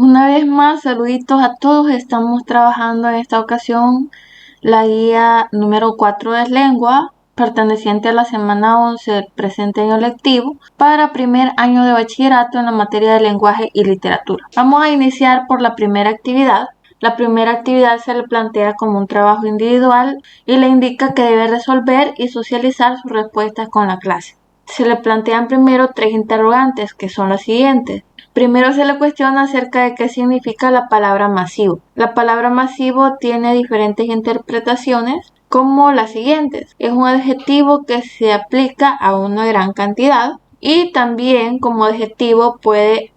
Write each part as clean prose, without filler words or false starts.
Una vez más, saluditos a todos. Estamos trabajando en esta ocasión la guía número 4 de lengua, perteneciente a la semana 11 del presente año lectivo, para primer año de bachillerato en la materia de lenguaje y literatura. Vamos a iniciar por la primera actividad. La primera actividad se le plantea como un trabajo individual y le indica que debe resolver y socializar sus respuestas con la clase. Se le plantean primero 3 interrogantes, que son las siguientes. Primero se le cuestiona acerca de qué significa la palabra masivo. La palabra masivo tiene diferentes interpretaciones, como las siguientes. Es un adjetivo que se aplica a una gran cantidad y también como adjetivo puede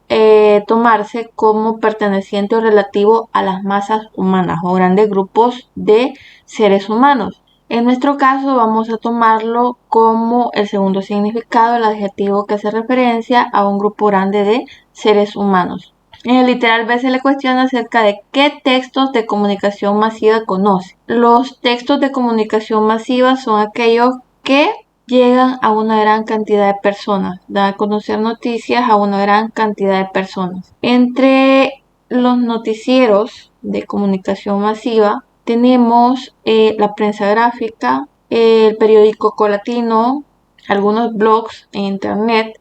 tomarse como perteneciente o relativo a las masas humanas o grandes grupos de seres humanos. En nuestro caso vamos a tomarlo como el segundo significado, el adjetivo que hace referencia a un grupo grande de seres humanos. En el literal B se le cuestiona acerca de qué textos de comunicación masiva conoce. Los textos de comunicación masiva son aquellos que llegan a una gran cantidad de personas, dan a conocer noticias a una gran cantidad de personas. Entre los noticieros de comunicación masiva tenemos la prensa gráfica, el periódico Colatino, algunos blogs en internet.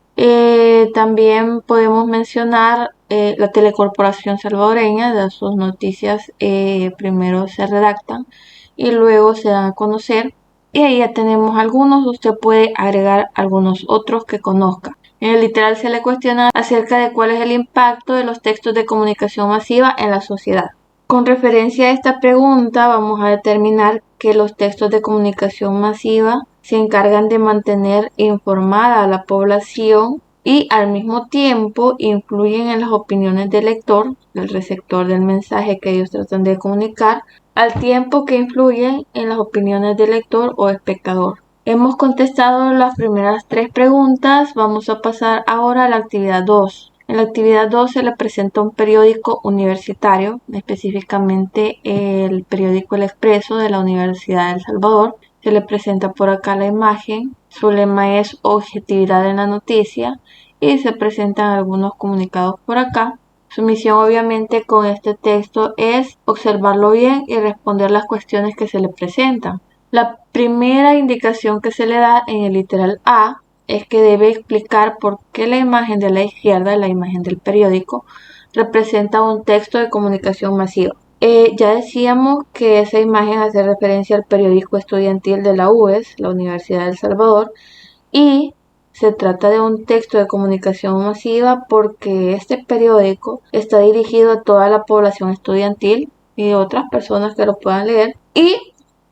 También podemos mencionar la Telecorporación Salvadoreña, de sus noticias primero se redactan y luego se dan a conocer. Y ahí ya tenemos algunos, usted puede agregar algunos otros que conozca. En el literal se le cuestiona acerca de cuál es el impacto de los textos de comunicación masiva en la sociedad. Con referencia a esta pregunta vamos a determinar que los textos de comunicación masiva se encargan de mantener informada a la población y al mismo tiempo influyen en las opiniones del lector, del receptor del mensaje que ellos tratan de comunicar, al tiempo que influyen en las opiniones del lector o espectador. Hemos contestado las primeras 3 preguntas, vamos a pasar ahora a la actividad 2. En la actividad 2 se le presenta un periódico universitario, específicamente el periódico El Expreso de la Universidad de El Salvador. Se le presenta por acá la imagen, su lema es objetividad en la noticia y se presentan algunos comunicados por acá. Su misión obviamente con este texto es observarlo bien y responder las cuestiones que se le presentan. La primera indicación que se le da en el literal A es que debe explicar por qué la imagen de la izquierda, la imagen del periódico, representa un texto de comunicación masiva. Ya decíamos que esa imagen hace referencia al periódico estudiantil de la UES, la Universidad de El Salvador, y se trata de un texto de comunicación masiva porque este periódico está dirigido a toda la población estudiantil y otras personas que lo puedan leer, y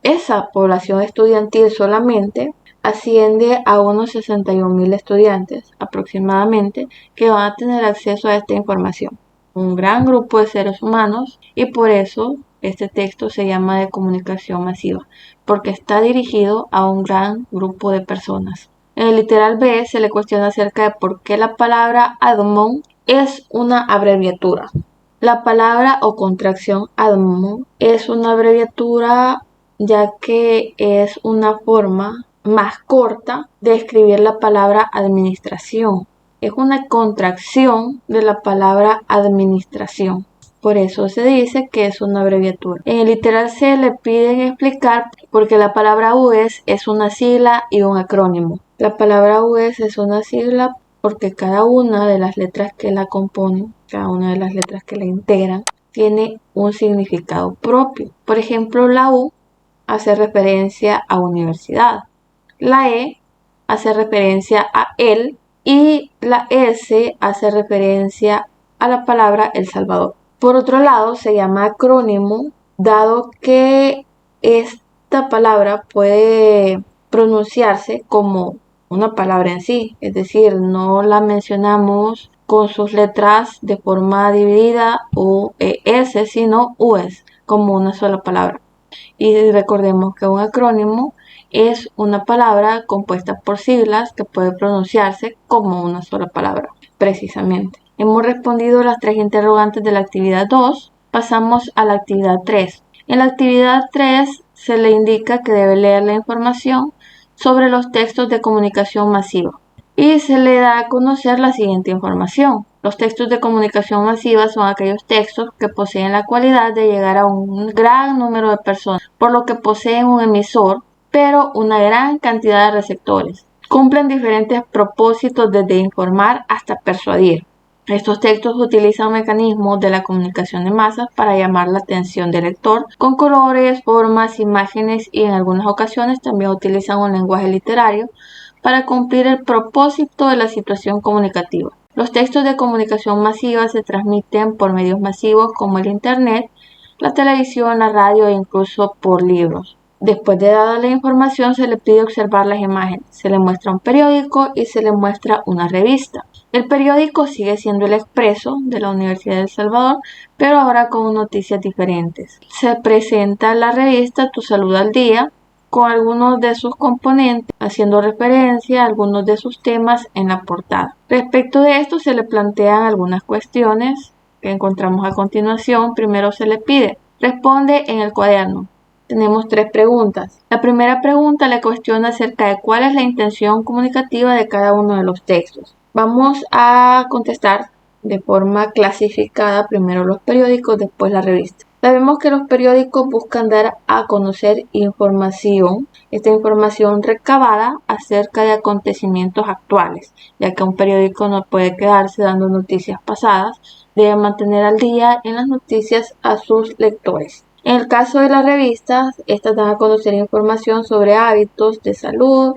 esa población estudiantil solamente asciende a unos 61,000 estudiantes aproximadamente que van a tener acceso a esta información. Un gran grupo de seres humanos y por eso este texto se llama de comunicación masiva, porque está dirigido a un gran grupo de personas. En el literal B se le cuestiona acerca de por qué la palabra ADMON es una abreviatura. La palabra o contracción ADMON es una abreviatura ya que es una forma más corta de escribir la palabra administración. Es una contracción de la palabra administración. Por eso se dice que es una abreviatura. En el literal C le piden explicar por qué la palabra UES es una sigla y un acrónimo. La palabra UES es una sigla porque cada una de las letras que la componen, cada una de las letras que la integran, tiene un significado propio. Por ejemplo, la U hace referencia a universidad. La E hace referencia a el y la S hace referencia a la palabra El Salvador. Por otro lado, se llama acrónimo, dado que esta palabra puede pronunciarse como una palabra en sí, es decir, no la mencionamos con sus letras de forma dividida U-E-S, sino U-S, como una sola palabra. Y recordemos que un acrónimo es una palabra compuesta por siglas que puede pronunciarse como una sola palabra, precisamente. Hemos respondido las 3 interrogantes de la actividad 2. Pasamos a la actividad 3. En la actividad 3 se le indica que debe leer la información sobre los textos de comunicación masiva y se le da a conocer la siguiente información. Los textos de comunicación masiva son aquellos textos que poseen la cualidad de llegar a un gran número de personas, por lo que poseen un emisor, pero una gran cantidad de receptores. Cumplen diferentes propósitos desde informar hasta persuadir. Estos textos utilizan mecanismos de la comunicación de masas para llamar la atención del lector con colores, formas, imágenes y en algunas ocasiones también utilizan un lenguaje literario para cumplir el propósito de la situación comunicativa. Los textos de comunicación masiva se transmiten por medios masivos como el Internet, la televisión, la radio e incluso por libros. Después de dada la información se le pide observar las imágenes, se le muestra un periódico y se le muestra una revista. El periódico sigue siendo El Expreso de la Universidad de El Salvador, pero ahora con noticias diferentes. Se presenta la revista Tu Salud al Día, con algunos de sus componentes, haciendo referencia a algunos de sus temas en la portada. Respecto de esto se le plantean algunas cuestiones que encontramos a continuación. Primero se le pide, responde en el cuaderno. Tenemos 3 preguntas. La primera pregunta le cuestiona acerca de cuál es la intención comunicativa de cada uno de los textos. Vamos a contestar de forma clasificada, primero los periódicos, después la revista. Sabemos que los periódicos buscan dar a conocer información, esta información recabada acerca de acontecimientos actuales, ya que un periódico no puede quedarse dando noticias pasadas, debe mantener al día en las noticias a sus lectores. En el caso de las revistas, estas dan a conocer información sobre hábitos de salud,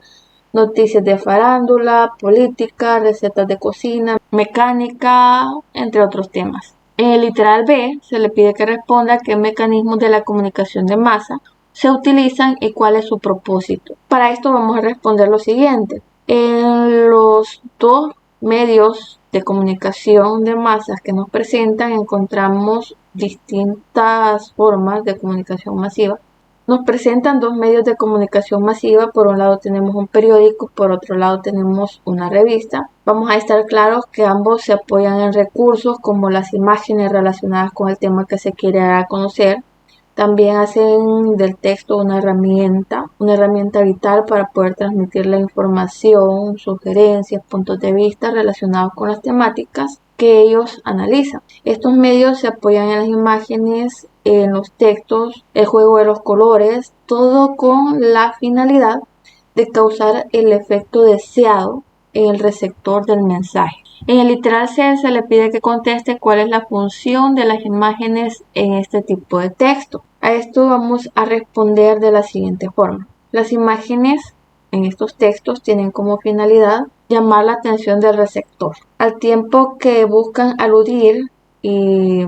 noticias de farándula, política, recetas de cocina, mecánica, entre otros temas. En el literal B se le pide que responda qué mecanismos de la comunicación de masa se utilizan y cuál es su propósito. Para esto vamos a responder lo siguiente. En los 2 medios de comunicación de masas que nos presentan encontramos distintas formas de comunicación masiva. Nos presentan 2 medios de comunicación masiva. Por un lado tenemos un periódico, por otro lado tenemos una revista. Vamos a estar claros que ambos se apoyan en recursos como las imágenes relacionadas con el tema que se quiere dar a conocer. También hacen del texto una herramienta vital para poder transmitir la información, sugerencias, puntos de vista relacionados con las temáticas que ellos analizan. Estos medios se apoyan en las imágenes, en los textos, el juego de los colores, todo con la finalidad de causar el efecto deseado en el receptor del mensaje. En el literal C se le pide que conteste cuál es la función de las imágenes en este tipo de texto. A esto vamos a responder de la siguiente forma. Las imágenes en estos textos tienen como finalidad llamar la atención del receptor, al tiempo que buscan aludir y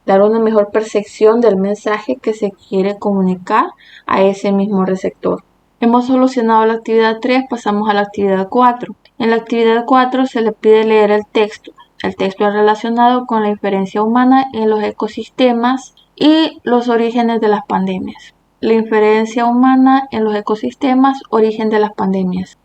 dar una mejor percepción del mensaje que se quiere comunicar a ese mismo receptor. Hemos solucionado la actividad 3, pasamos a la actividad 4. En la actividad 4 se le pide leer el texto. El texto es relacionado con la inferencia humana en los ecosistemas y los orígenes de las pandemias. La inferencia humana en los ecosistemas, origen de las pandemias.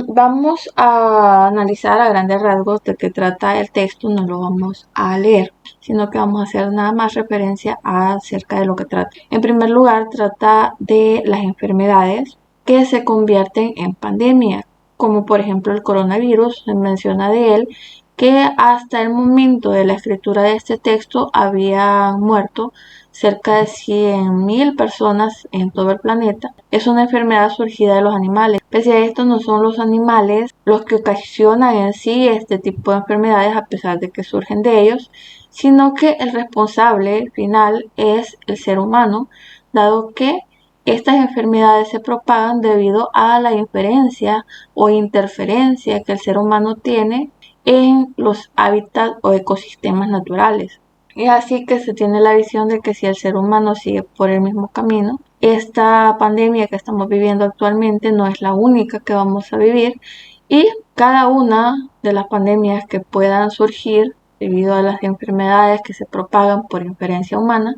Vamos a analizar a grandes rasgos de qué trata el texto, no lo vamos a leer, sino que vamos a hacer nada más referencia acerca de lo que trata. En primer lugar, trata de las enfermedades que se convierten en pandemia, como por ejemplo el coronavirus. Se menciona de él que hasta el momento de la escritura de este texto habían muerto cerca de 100.000 personas en todo el planeta. Es una enfermedad surgida de los animales. Pese a esto, no son los animales los que ocasionan en sí este tipo de enfermedades, a pesar de que surgen de ellos, sino que el responsable final es el ser humano, dado que estas enfermedades se propagan debido a la inferencia o interferencia que el ser humano tiene en los hábitats o ecosistemas naturales. Es así que se tiene la visión de que si el ser humano sigue por el mismo camino, esta pandemia que estamos viviendo actualmente no es la única que vamos a vivir, y cada una de las pandemias que puedan surgir debido a las enfermedades que se propagan por inferencia humana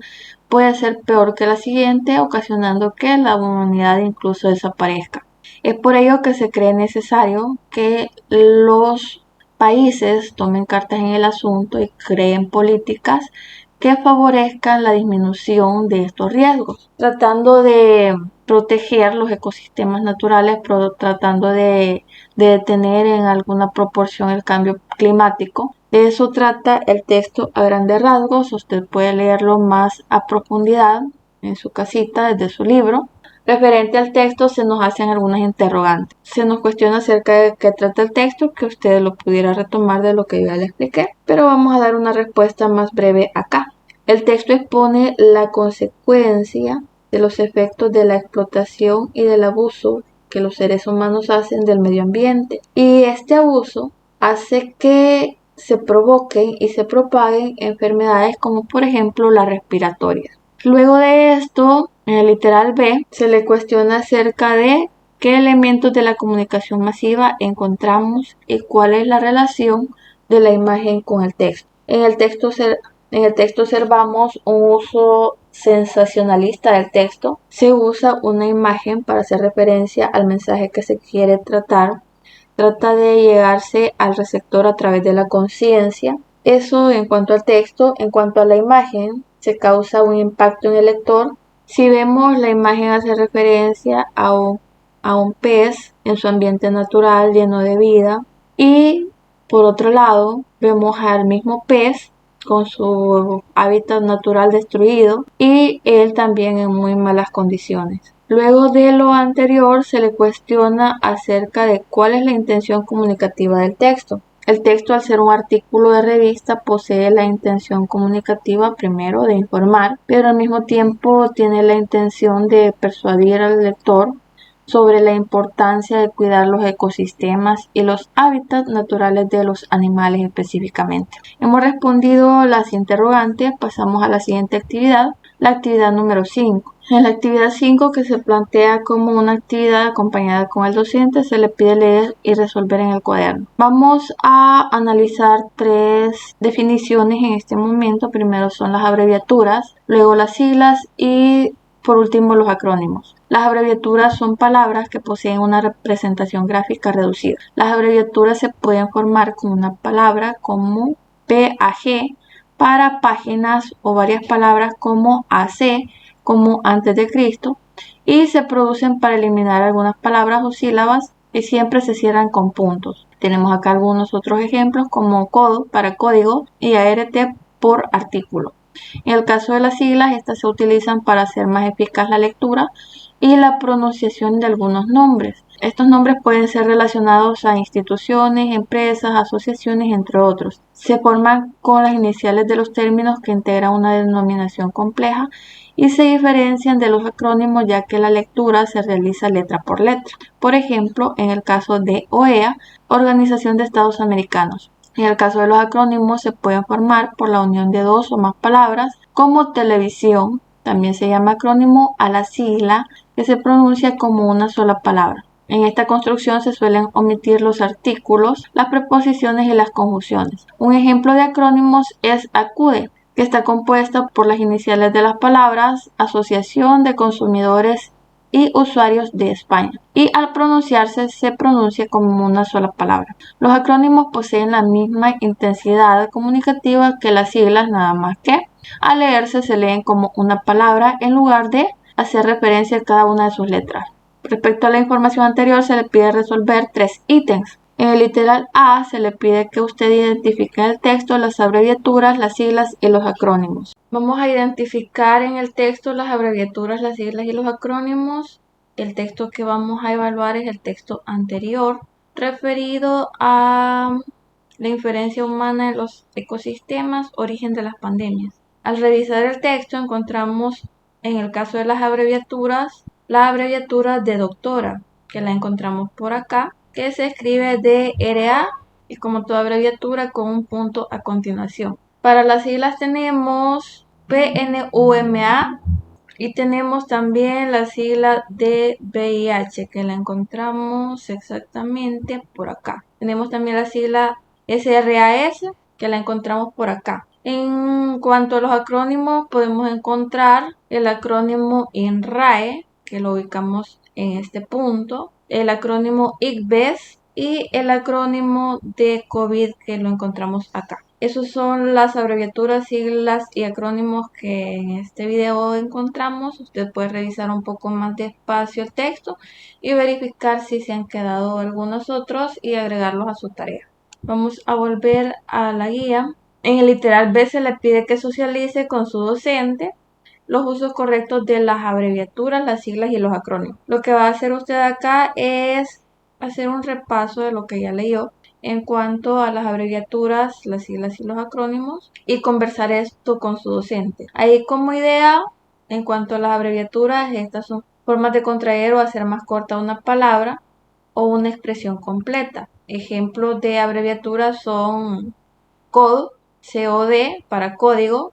puede ser peor que la siguiente, ocasionando que la humanidad incluso desaparezca. Es por ello que se cree necesario que los países tomen cartas en el asunto y creen políticas que favorezcan la disminución de estos riesgos, tratando de proteger los ecosistemas naturales, tratando de detener en alguna proporción el cambio climático, De eso trata el texto a grandes rasgos. Usted puede leerlo más a profundidad en su casita desde su libro. Referente al texto se nos hacen algunas interrogantes. Se nos cuestiona acerca de qué trata el texto, que usted lo pudiera retomar de lo que yo ya le expliqué, pero vamos a dar una respuesta más breve acá. El texto expone la consecuencia de los efectos de la explotación y del abuso que los seres humanos hacen del medio ambiente. Y este abuso hace que se provoquen y se propaguen enfermedades como por ejemplo las respiratorias. Luego de esto, en el literal B, se le cuestiona acerca de qué elementos de la comunicación masiva encontramos y cuál es la relación de la imagen con el texto. En el texto observamos un uso sensacionalista del texto. Se usa una imagen para hacer referencia al mensaje que se quiere tratar. Trata de llegarse al receptor a través de la conciencia. Eso en cuanto al texto. En cuanto a la imagen, se causa un impacto en el lector. Si vemos, la imagen hace referencia a un pez en su ambiente natural lleno de vida. Y por otro lado, vemos al mismo pez con su hábitat natural destruido y él también en muy malas condiciones. Luego de lo anterior se le cuestiona acerca de cuál es la intención comunicativa del texto. El texto, al ser un artículo de revista, posee la intención comunicativa primero de informar, pero al mismo tiempo tiene la intención de persuadir al lector sobre la importancia de cuidar los ecosistemas y los hábitats naturales de los animales específicamente. Hemos respondido las interrogantes, pasamos a la siguiente actividad, la actividad número 5. En la actividad 5, que se plantea como una actividad acompañada con el docente, se le pide leer y resolver en el cuaderno. Vamos a analizar 3 definiciones en este momento. Primero son las abreviaturas, luego las siglas y por último los acrónimos. Las abreviaturas son palabras que poseen una representación gráfica reducida. Las abreviaturas se pueden formar con una palabra como PAG para páginas o varias palabras como AC como antes de Cristo, y se producen para eliminar algunas palabras o sílabas y siempre se cierran con puntos. Tenemos acá algunos otros ejemplos como CODO para código y ART por artículo. En el caso de las siglas, estas se utilizan para hacer más eficaz la lectura y la pronunciación de algunos nombres. Estos nombres pueden ser relacionados a instituciones, empresas, asociaciones, entre otros. Se forman con las iniciales de los términos que integran una denominación compleja y se diferencian de los acrónimos ya que la lectura se realiza letra por letra. Por ejemplo, en el caso de OEA, Organización de Estados Americanos. En el caso de los acrónimos se pueden formar por la unión de 2 o más palabras, como televisión. También se llama acrónimo a la sigla que se pronuncia como una sola palabra. En esta construcción se suelen omitir los artículos, las preposiciones y las conjunciones. Un ejemplo de acrónimos es ACUDE, que está compuesta por las iniciales de las palabras Asociación de Consumidores y Usuarios de España, y al pronunciarse se pronuncia como una sola palabra. Los acrónimos poseen la misma intensidad comunicativa que las siglas, nada más que al leerse se leen como una palabra en lugar de hacer referencia a cada una de sus letras. Respecto a la información anterior, se le pide resolver 3 ítems. En el literal A se le pide que usted identifique en el texto las abreviaturas, las siglas y los acrónimos. Vamos a identificar en el texto las abreviaturas, las siglas y los acrónimos. El texto que vamos a evaluar es el texto anterior, referido a la inferencia humana en los ecosistemas, origen de las pandemias. Al revisar el texto encontramos, en el caso de las abreviaturas, la abreviatura de doctora, que la encontramos por acá, que se escribe DRA y como toda abreviatura con un punto a continuación. Para las siglas tenemos PNUMA y tenemos también la sigla de VIH, que la encontramos exactamente por acá. Tenemos también la sigla SRAS, que la encontramos por acá. En cuanto a los acrónimos, podemos encontrar el acrónimo INRAE, que lo ubicamos en este punto, el acrónimo ICBES y el acrónimo de COVID, que lo encontramos acá. Esas son las abreviaturas, siglas y acrónimos que en este video encontramos. Usted puede revisar un poco más despacio el texto y verificar si se han quedado algunos otros y agregarlos a su tarea. Vamos a volver a la guía. En el literal B se le pide que socialice con su docente los usos correctos de las abreviaturas, las siglas y los acrónimos. Lo que va a hacer usted acá es hacer un repaso de lo que ya leyó en cuanto a las abreviaturas, las siglas y los acrónimos y conversar esto con su docente. Ahí como idea, en cuanto a las abreviaturas, estas son formas de contraer o hacer más corta una palabra o una expresión completa. Ejemplos de abreviaturas son COD, COD para código,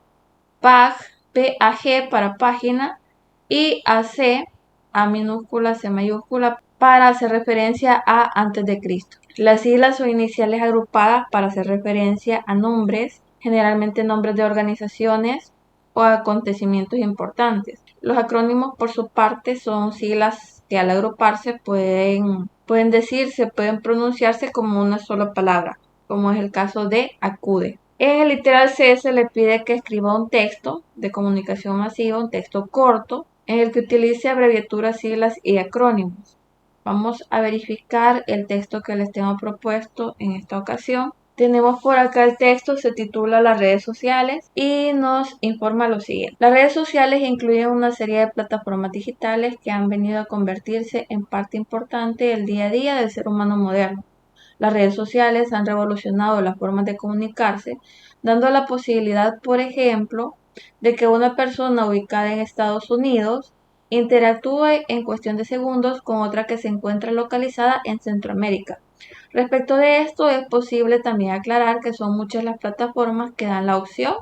PAG, PAG para página y AC, A minúscula, C mayúscula, para hacer referencia a antes de Cristo. Las siglas son iniciales agrupadas para hacer referencia a nombres, generalmente nombres de organizaciones o acontecimientos importantes. Los acrónimos, por su parte, son siglas que al agruparse pueden decirse, pueden pronunciarse como una sola palabra, como es el caso de acude. En el literal C se le pide que escriba un texto de comunicación masiva, un texto corto, en el que utilice abreviaturas, siglas y acrónimos. Vamos a verificar el texto que les tengo propuesto en esta ocasión. Tenemos por acá el texto, se titula Las redes sociales y nos informa lo siguiente. Las redes sociales incluyen una serie de plataformas digitales que han venido a convertirse en parte importante del día a día del ser humano moderno. Las redes sociales han revolucionado las formas de comunicarse, dando la posibilidad, por ejemplo, de que una persona ubicada en Estados Unidos interactúe en cuestión de segundos con otra que se encuentra localizada en Centroamérica. Respecto de esto, es posible también aclarar que son muchas las plataformas que dan la opción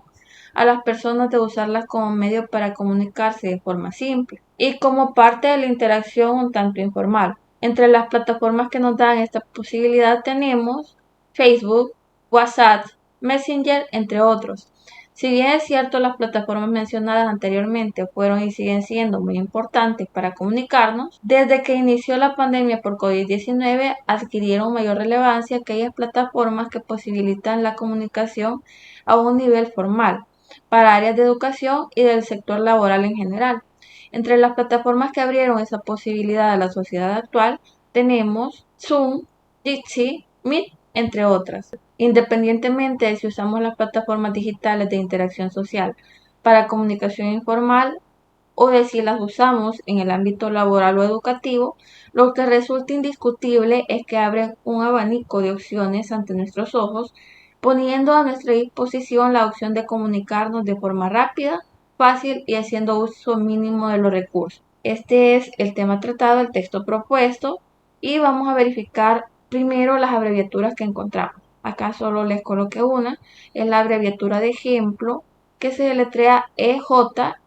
a las personas de usarlas como medio para comunicarse de forma simple y como parte de la interacción un tanto informal. Entre las plataformas que nos dan esta posibilidad tenemos Facebook, WhatsApp, Messenger, entre otros. Si bien es cierto, las plataformas mencionadas anteriormente fueron y siguen siendo muy importantes para comunicarnos, desde que inició la pandemia por COVID-19 adquirieron mayor relevancia aquellas plataformas que posibilitan la comunicación a un nivel formal para áreas de educación y del sector laboral en general. Entre las plataformas que abrieron esa posibilidad a la sociedad actual tenemos Zoom, Jitsi, Meet, entre otras. Independientemente de si usamos las plataformas digitales de interacción social para comunicación informal o de si las usamos en el ámbito laboral o educativo, lo que resulta indiscutible es que abren un abanico de opciones ante nuestros ojos, poniendo a nuestra disposición la opción de comunicarnos de forma rápida, fácil y haciendo uso mínimo de los recursos. Este es el tema tratado, el texto propuesto, y vamos a verificar primero las abreviaturas que encontramos. Acá solo les coloqué una, es la abreviatura de ejemplo, que se deletrea EJ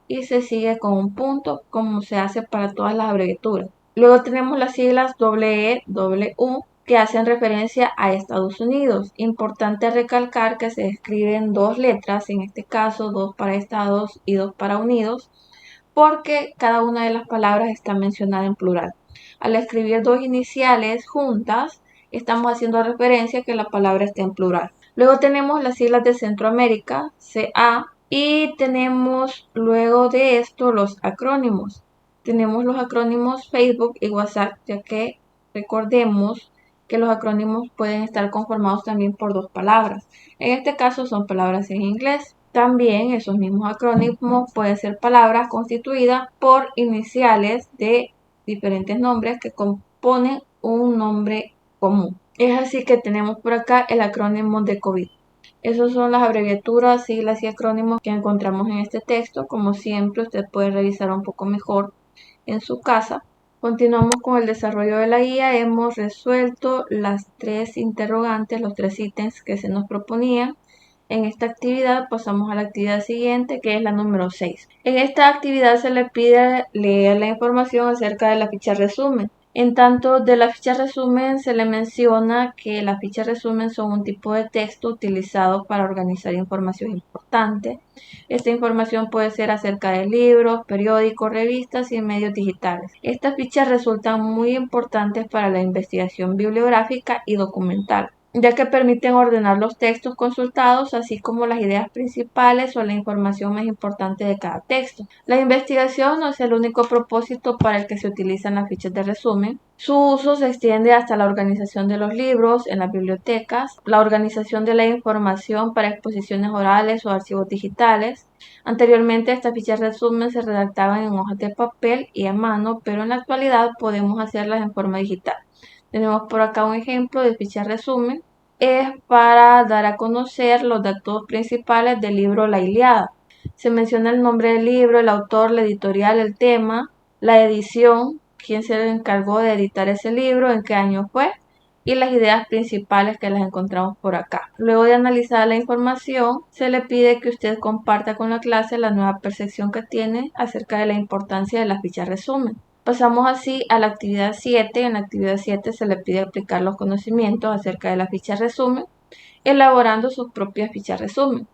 y se sigue con un punto, como se hace para todas las abreviaturas. Luego tenemos las siglas EEU, que hacen referencia a Estados Unidos. Importante recalcar que se escriben dos letras, en este caso dos para Estados y dos para Unidos, porque cada una de las palabras está mencionada en plural. Al escribir dos iniciales juntas, estamos haciendo referencia a que la palabra esté en plural. Luego tenemos las siglas de Centroamérica, CA, y tenemos luego de esto los acrónimos. Tenemos los acrónimos Facebook y WhatsApp, ya que recordemos que los acrónimos pueden estar conformados también por dos palabras. En este caso son palabras en inglés. También esos mismos acrónimos pueden ser palabras constituidas por iniciales de diferentes nombres que componen un nombre común. Es así que tenemos por acá el acrónimo de COVID. Esas son las abreviaturas, siglas y acrónimos que encontramos en este texto. Como siempre, usted puede revisar un poco mejor en su casa. Continuamos con el desarrollo de la guía. Hemos resuelto las tres interrogantes, los tres ítems que se nos proponían. En esta actividad pasamos a la actividad siguiente, que es la número 6. En esta actividad se le pide leer la información acerca de la ficha resumen. En tanto, de la ficha resumen se le menciona que las fichas resumen son un tipo de texto utilizado para organizar información importante. Esta información puede ser acerca de libros, periódicos, revistas y medios digitales. Estas fichas resultan muy importantes para la investigación bibliográfica y documental. ya que permiten ordenar los textos consultados, así como las ideas principales o la información más importante de cada texto. La investigación no es el único propósito para el que se utilizan las fichas de resumen. Su uso se extiende hasta la organización de los libros en las bibliotecas, la organización de la información para exposiciones orales o archivos digitales. Anteriormente, estas fichas de resumen se redactaban en hojas de papel y a mano, pero en la actualidad podemos hacerlas en forma digital. Tenemos por acá un ejemplo de ficha resumen. Es para dar a conocer los datos principales del libro La Ilíada. Se menciona el nombre del libro, el autor, la editorial, el tema, la edición, quién se encargó de editar ese libro, en qué año fue y las ideas principales que las encontramos por acá. Luego de analizar la información, se le pide que usted comparta con la clase la nueva percepción que tiene acerca de la importancia de la ficha resumen. Pasamos así a la actividad 7. En la actividad 7 se le pide aplicar los conocimientos acerca de la ficha resumen, elaborando sus propias fichas resumen.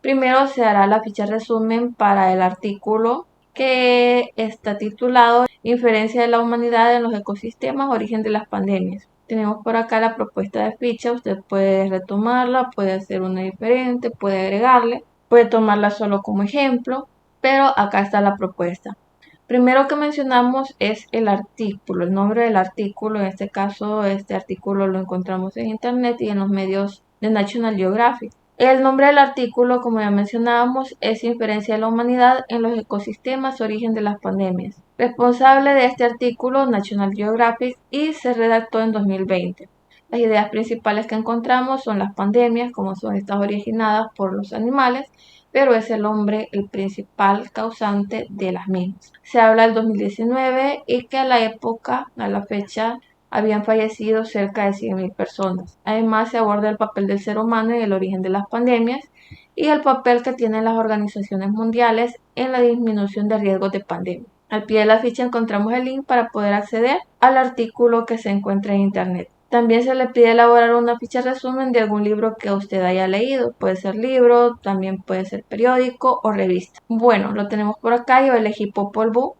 Primero se hará la ficha resumen para el artículo que está titulado Inferencia de la humanidad en los ecosistemas, origen de las pandemias. Tenemos por acá la propuesta de ficha, usted puede retomarla, puede hacer una diferente, puede agregarle, puede tomarla solo como ejemplo, pero acá está la propuesta. Primero que mencionamos es el artículo, el nombre del artículo. En este caso, este artículo lo encontramos en internet y en los medios de National Geographic. El nombre del artículo, como ya mencionábamos, es Inferencia de la humanidad en los ecosistemas, origen de las pandemias. Responsable de este artículo, National Geographic, y se redactó en 2020. Las ideas principales que encontramos son las pandemias, como son estas originadas por los animales, pero es el hombre el principal causante de las mismas. Se habla del 2019 y que a la época, a la fecha, habían fallecido cerca de 100.000 personas. Además, se aborda el papel del ser humano en el origen de las pandemias y el papel que tienen las organizaciones mundiales en la disminución de riesgos de pandemia. Al pie de la ficha encontramos el link para poder acceder al artículo que se encuentra en internet. También se le pide elaborar una ficha resumen de algún libro que usted haya leído. Puede ser libro, también puede ser periódico o revista. Bueno, lo tenemos por acá. Yo elegí Popol Vuh.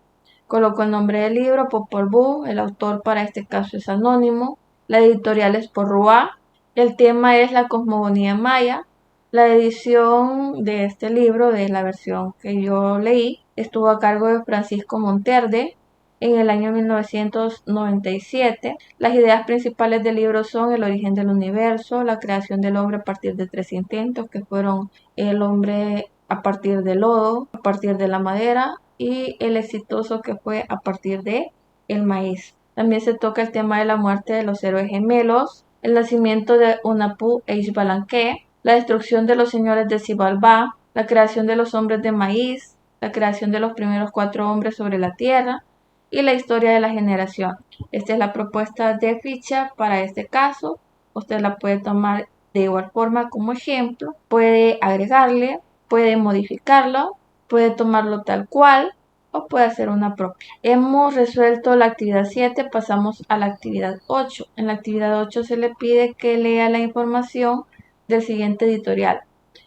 Coloco el nombre del libro, Popol Vuh. El autor para este caso es anónimo. La editorial es Porrúa. El tema es la cosmogonía maya. La edición de este libro, de la versión que yo leí, estuvo a cargo de Francisco Monterde en el año 1997. Las ideas principales del libro son el origen del universo, la creación del hombre a partir de 3 intentos, que fueron el hombre a partir del lodo, a partir de la madera, y el exitoso que fue a partir de el maíz. También se toca el tema de la muerte de los héroes gemelos, el nacimiento de Unapu e Ixbalanque, la destrucción de los señores de Xibalbá, la creación de los hombres de maíz, la creación de los primeros 4 hombres sobre la tierra, y la historia de la generación. Esta es la propuesta de ficha para este caso. Usted la puede tomar de igual forma como ejemplo, puede agregarle, puede modificarlo, puede tomarlo tal cual o puede hacer una propia. Hemos resuelto la actividad 7, pasamos a la actividad 8. En la actividad 8 se le pide que lea la información del siguiente editorial.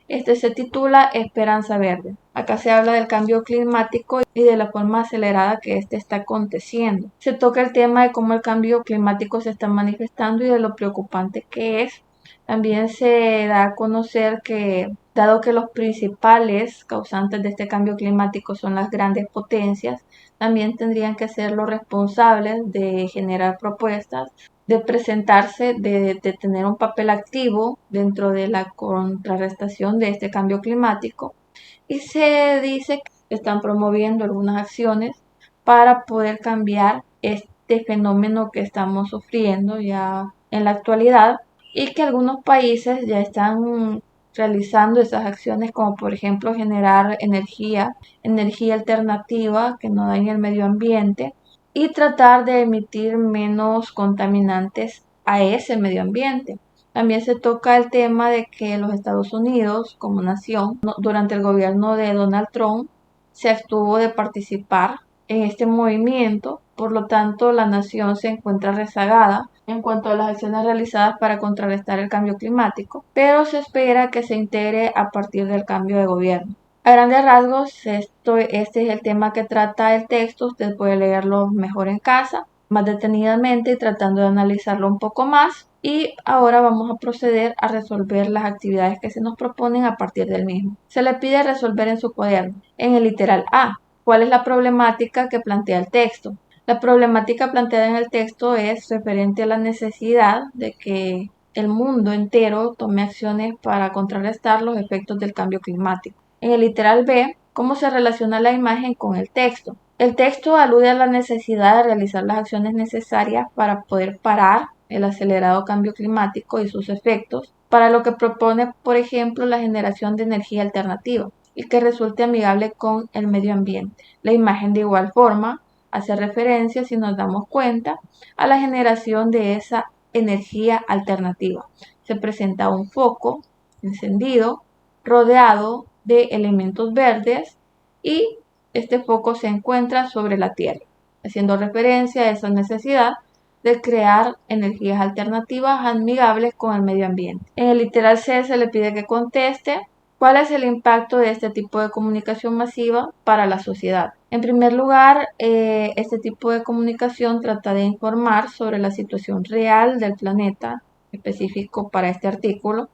Este se titula Esperanza Verde. Acá se habla del cambio climático y de la forma acelerada que este está aconteciendo. Se toca el tema de cómo el cambio climático se está manifestando y de lo preocupante que es. También se da a conocer que, dado que los principales causantes de este cambio climático son las grandes potencias, también tendrían que ser los responsables de generar propuestas, de presentarse, de tener un papel activo dentro de la contrarrestación de este cambio climático. Y se dice que están promoviendo algunas acciones para poder cambiar este fenómeno que estamos sufriendo ya en la actualidad, y que algunos países ya están realizando esas acciones, como por ejemplo generar energía alternativa que no dañe el medio ambiente y tratar de emitir menos contaminantes a ese medio ambiente. También se toca el tema de que los Estados Unidos, como nación, durante el gobierno de Donald Trump, se abstuvo de participar en este movimiento. Por lo tanto, la nación se encuentra rezagada en cuanto a las acciones realizadas para contrarrestar el cambio climático, pero se espera que se integre a partir del cambio de gobierno. A grandes rasgos, este es el tema que trata el texto. Usted puede leerlo mejor en casa, más detenidamente, y tratando de analizarlo un poco más. Y ahora vamos a proceder a resolver las actividades que se nos proponen a partir del mismo. Se le pide resolver en su cuaderno. En el literal A, ¿cuál es la problemática que plantea el texto? La problemática planteada en el texto es referente a la necesidad de que el mundo entero tome acciones para contrarrestar los efectos del cambio climático. En el literal B, ¿cómo se relaciona la imagen con el texto? El texto alude a la necesidad de realizar las acciones necesarias para poder parar el acelerado cambio climático y sus efectos, para lo que propone, por ejemplo, la generación de energía alternativa y que resulte amigable con el medio ambiente. La imagen de igual forma hace referencia, si nos damos cuenta, a la generación de esa energía alternativa. Se presenta un foco encendido, rodeado de elementos verdes y este foco se encuentra sobre la Tierra, haciendo referencia a esa necesidad de crear energías alternativas amigables con el medio ambiente. En el literal C se le pide que conteste cuál es el impacto de este tipo de comunicación masiva para la sociedad. En primer lugar, este tipo de comunicación trata de informar sobre la situación real del planeta, específico para este artículo,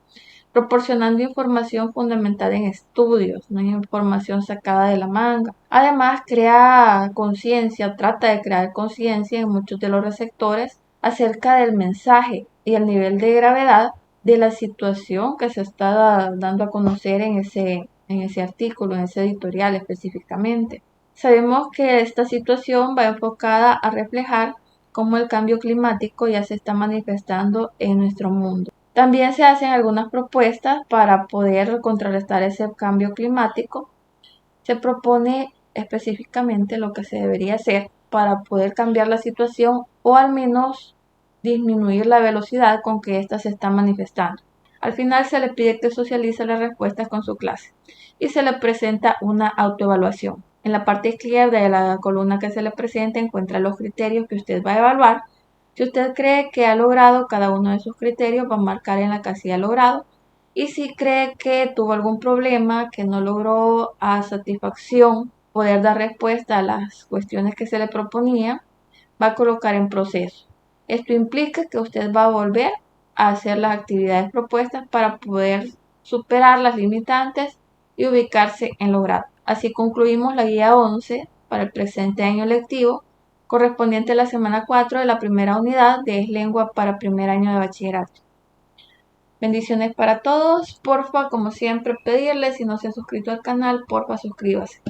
proporcionando información fundamentada en estudios, no es información sacada de la manga. Además, crea conciencia, trata de crear conciencia en muchos de los receptores acerca del mensaje y el nivel de gravedad de la situación que se está dando a conocer en ese artículo, en ese editorial específicamente. Sabemos que esta situación va enfocada a reflejar cómo el cambio climático ya se está manifestando en nuestro mundo. También se hacen algunas propuestas para poder contrarrestar ese cambio climático. Se propone específicamente lo que se debería hacer para poder cambiar la situación o al menos disminuir la velocidad con que ésta se está manifestando. Al final se le pide que socialice las respuestas con su clase y se le presenta una autoevaluación. En la parte izquierda de la columna que se le presenta encuentra los criterios que usted va a evaluar. Si usted cree que ha logrado cada uno de sus criterios, va a marcar en la casilla logrado. Y si cree que tuvo algún problema, que no logró a satisfacción poder dar respuesta a las cuestiones que se le proponía, va a colocar en proceso. Esto implica que usted va a volver a hacer las actividades propuestas para poder superar las limitantes y ubicarse en logrado. Así concluimos la guía 11 para el presente año lectivo, correspondiente a la semana 4 de la primera unidad de lengua para primer año de bachillerato. Bendiciones para todos. Porfa, como siempre, pedirles, si no se ha suscrito al canal, porfa, suscríbase.